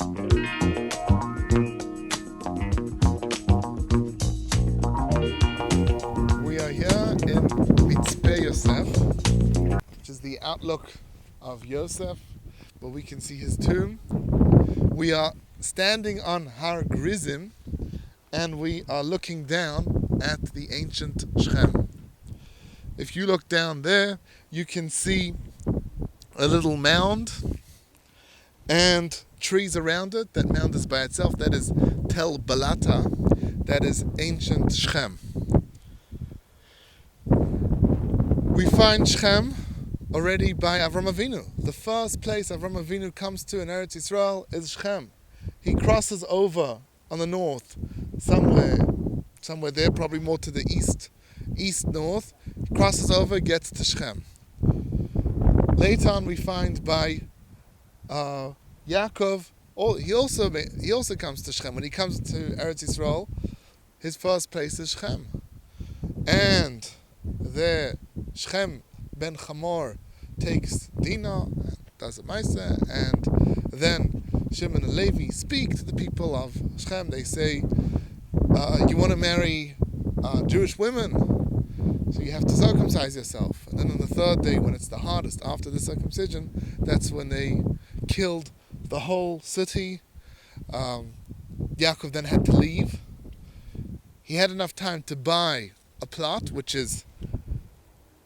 We are here in Mitzpeh Yosef, which is the outlook of Yosef, where we can see his tomb. We are standing on Har Gerizim, and we are looking down at the ancient Shechem. If you look down there, you can see a little mound and trees around it. That mound is by itself. That is Tel Balata. That is ancient Shechem. We find Shechem already by Avram Avinu. The first place Avram Avinu comes to in Eretz Yisrael is Shechem. He crosses over on the north, somewhere there, probably more to the east-north, crosses over, gets to Shechem. Later on we find by Yaakov, he also comes to Shechem. When he comes to Eretz Yisrael, his first place is Shechem. And there, Shechem ben Chamor takes Dinah and does a Maisa, and then Shimon and Levi speak to the people of Shechem. They say, you want to marry Jewish women, so you have to circumcise yourself. And then on the third day, when it's the hardest, after the circumcision, that's when they killed the whole city. Yaakov then had to leave. He had enough time to buy a plot, which is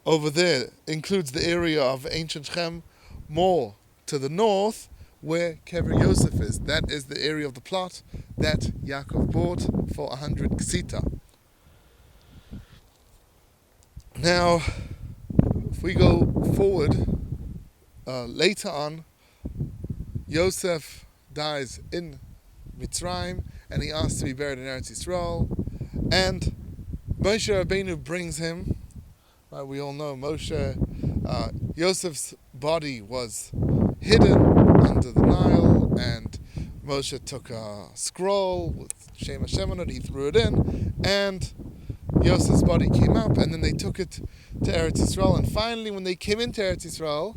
over there, includes the area of ancient Shechem, more to the north, where Kever Yosef is. That is the area of the plot that Yaakov bought for 100 ksita. Now, if we go forward, later on, Yosef dies in Mitzrayim, and he asks to be buried in Eretz Yisrael, and Moshe Rabbeinu brings him. We all know Yosef's body was hidden under the Nile, and Moshe took a scroll with Shem Hashem on it, he threw it in, and Yosef's body came up, and then they took it to Eretz Yisrael. And finally, when they came into Eretz Yisrael,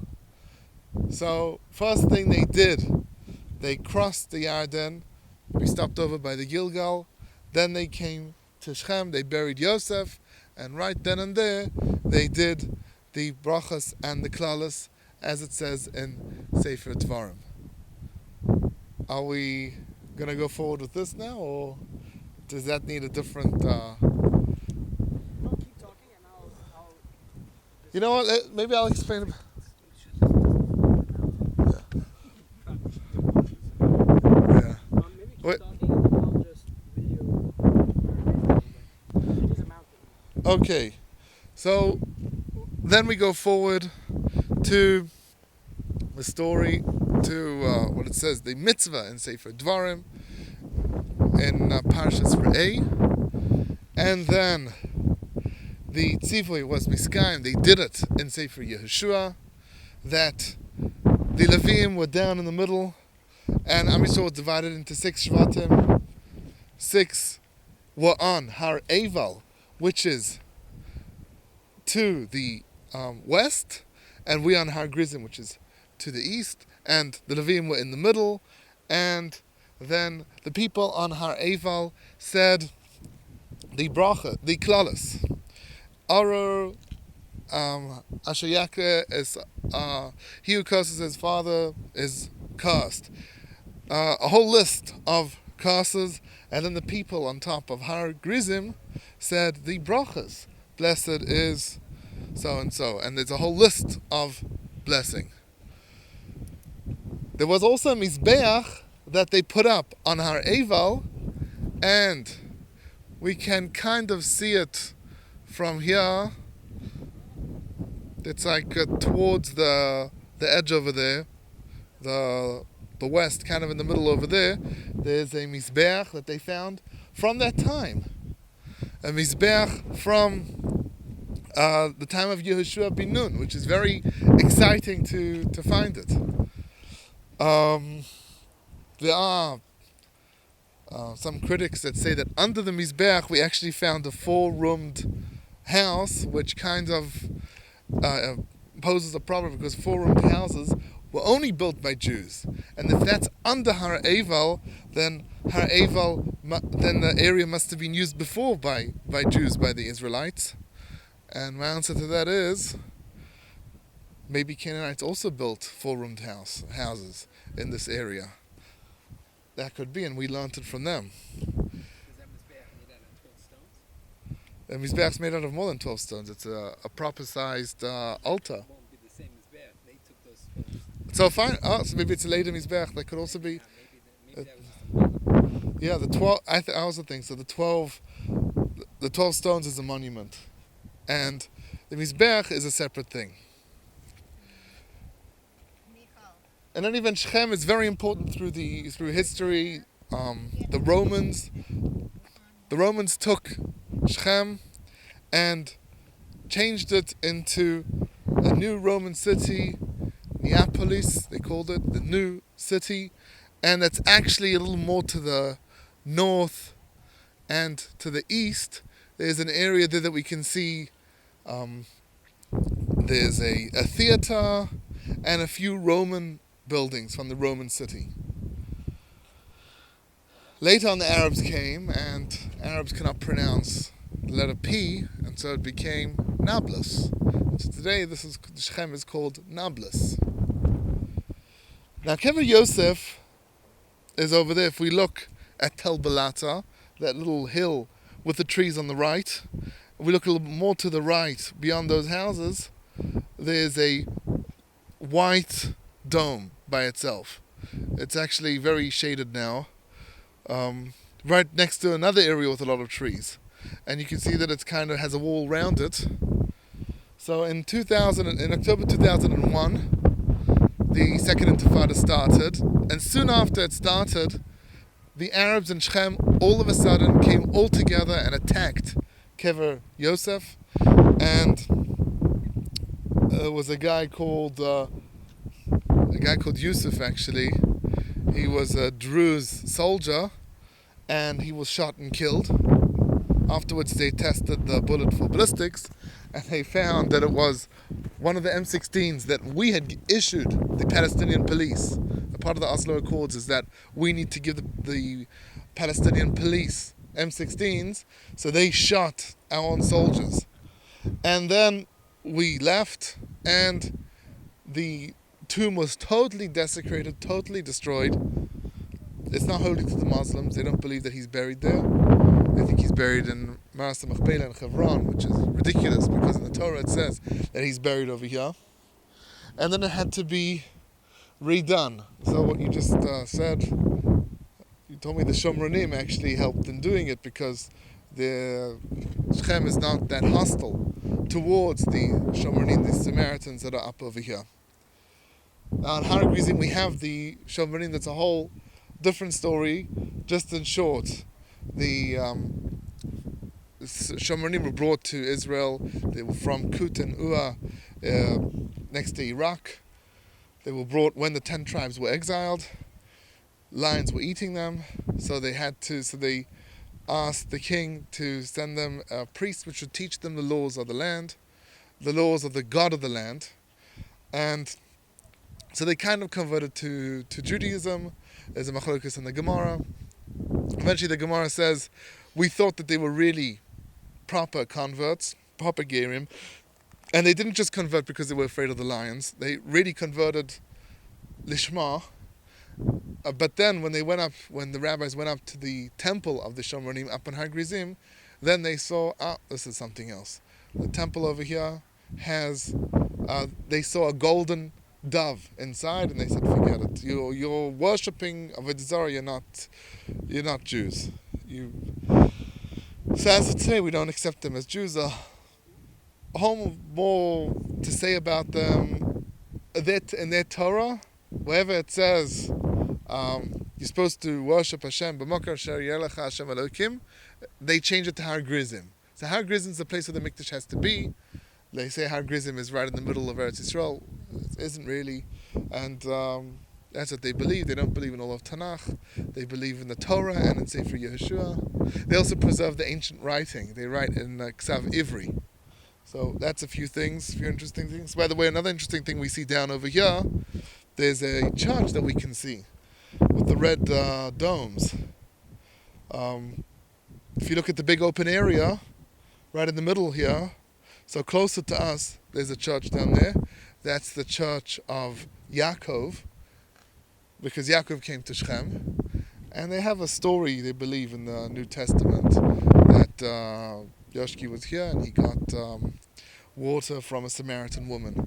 so first thing they did, they crossed the Yarden, we stopped over by the Gilgal, then they came to Shechem, they buried Yosef, and right then and there, they did the brachas and the klalas, as it says in Sefer Dvarim. Are we going to go forward with this now, or does that need a different... Keep talking and I'll You know what, maybe I'll explain it. Yeah. maybe keep Wait. talking and I'll just video. It is a mountain. Okay, so then we go forward to the story, to what it says, the mitzvah in Sefer Dvarim, in Parshas Re'eh, and then the tzivui was miskayim. They did it in Sefer Yehoshua, that the Levim were down in the middle, and Am Yisrael was divided into 6 shvatim. 6 were on Har Eval, which is to the west, and we on Har Gerizim, which is to the east, and the Levim were in the middle, and then the people on Har Eval said the bracha, the klalas. Aror Asher Yakeh is he who curses his father is cursed. A whole list of curses, and then the people on top of Har Gerizim said the brachas. Blessed is so and so, and there's a whole list of blessing. There was also a mizbeach that they put up on Har Eval, and we can kind of see it from here. It's like towards the edge over there, the west, kind of in the middle over there. There's a mizbeach that they found from that time, a mizbeach from the time of Yehoshua bin Nun, which is very exciting to find it. There are some critics that say that under the mizbeach we actually found a 4-roomed house, which kind of poses a problem, because 4-roomed houses were only built by Jews. And if that's under Har Eval, then then the area must have been used before by Jews, by the Israelites. And my answer to that is, maybe Canaanites also built four-roomed houses in this area. That could be, and we learned it from them. Is that Mizbeach made out of 12 stones? The Mizbeach's made out of more than 12 stones. It's a proper-sized altar. It won't be the same Mizbeach. They took those stones. So fine. Oh, so maybe it's a later Mizbeach. That could also be. Yeah, maybe that was just a monument. Yeah, the 12. I also think so. The 12 stones is a monument, and the Mizbeach is a separate thing. And then even Shechem is very important through history. The Romans took Shechem and changed it into a new Roman city, Neapolis, they called it, the new city, and it's actually a little more to the north and to the east. There's an area there that we can see. There's a theater and a few Roman buildings from the Roman city. Later on the Arabs came, and Arabs cannot pronounce the letter P, and so it became Nablus. So today Shechem is called Nablus. Now Kever Yosef is over there. If we look at Tel Balata, that little hill with the trees on the right, if we look a little more to the right, beyond those houses, there's a white dome by itself. It's actually very shaded now, right next to another area with a lot of trees, and you can see that it's kind of has a wall around it. So in October 2001, the Second Intifada started, and soon after it started, the Arabs in Shechem all of a sudden came all together and attacked Kever Yosef, and there was a guy called Yusuf, actually. He was a Druze soldier, and he was shot and killed. Afterwards they tested the bullet for ballistics, and they found that it was one of the M16s that we had issued the Palestinian police. A part of the Oslo Accords is that we need to give the Palestinian police M16s, so they shot our own soldiers. And then we left, and the tomb was totally desecrated, totally destroyed. It's not holy to the Muslims. They don't believe that he's buried there. They think he's buried in Maras Machpelah in Hebron, which is ridiculous because in the Torah it says that he's buried over here. And then it had to be redone. So what you just said, you told me the Shomronim actually helped in doing it, because the Shechem is not that hostile towards the Shomronim, the Samaritans that are up over here. On Har Gerizim we have the Shomronim. That's a whole different story. Just in short, the Shomronim were brought to Israel. They were from Kut and Ua, next to Iraq. They were brought when the 10 tribes were exiled. Lions were eating them, so they asked the king to send them a priest which would teach them the laws of the land, the laws of the God of the land. And so they kind of converted to Judaism. There's a machlokes in the Gemara. Eventually the Gemara says, we thought that they were really proper converts, proper Gerim, and they didn't just convert because they were afraid of the lions. They really converted Lishma. But then when the rabbis went up to the temple of the Shomronim up in Har Gerizim, then they saw, this is something else. The temple over here they saw a golden dove inside, and they said, forget it. You're worshipping Avodah Zarah. You're not Jews. So as of today, we don't accept them as Jews. A whole more to say about them. That in their Torah, wherever it says you're supposed to worship Hashem, b'mokar asher yelecha Hashem Elokim, they change it to Har Gerizim. So Har Gerizim is the place where the Mikdash has to be. They say Har Gerizim is right in the middle of Eretz Yisrael. It isn't really, and that's what they believe. They don't believe in all of Tanakh. They believe in the Torah and in Sefer Yehoshua. They also preserve the ancient writing. They write in Ksav Ivri. So that's a few interesting things. By the way, another interesting thing we see down over here there's a church that we can see with the red domes. If you look at the big open area right in the middle here, so closer to us, there's a church down there. That's the church of Yaakov, because Yaakov came to Shechem. And they have a story, they believe, in the New Testament that Yoshki was here and he got water from a Samaritan woman.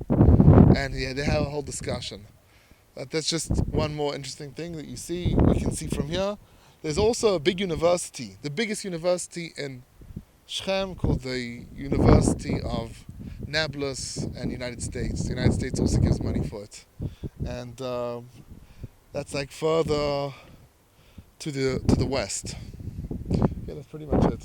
And yeah, they have a whole discussion. That's just one more interesting thing that we can see from here. There's also a big university, the biggest university in Shechem, called the University of Nablus and United States. The United States also gives money for it. And that's like further to the west. Yeah, that's pretty much it.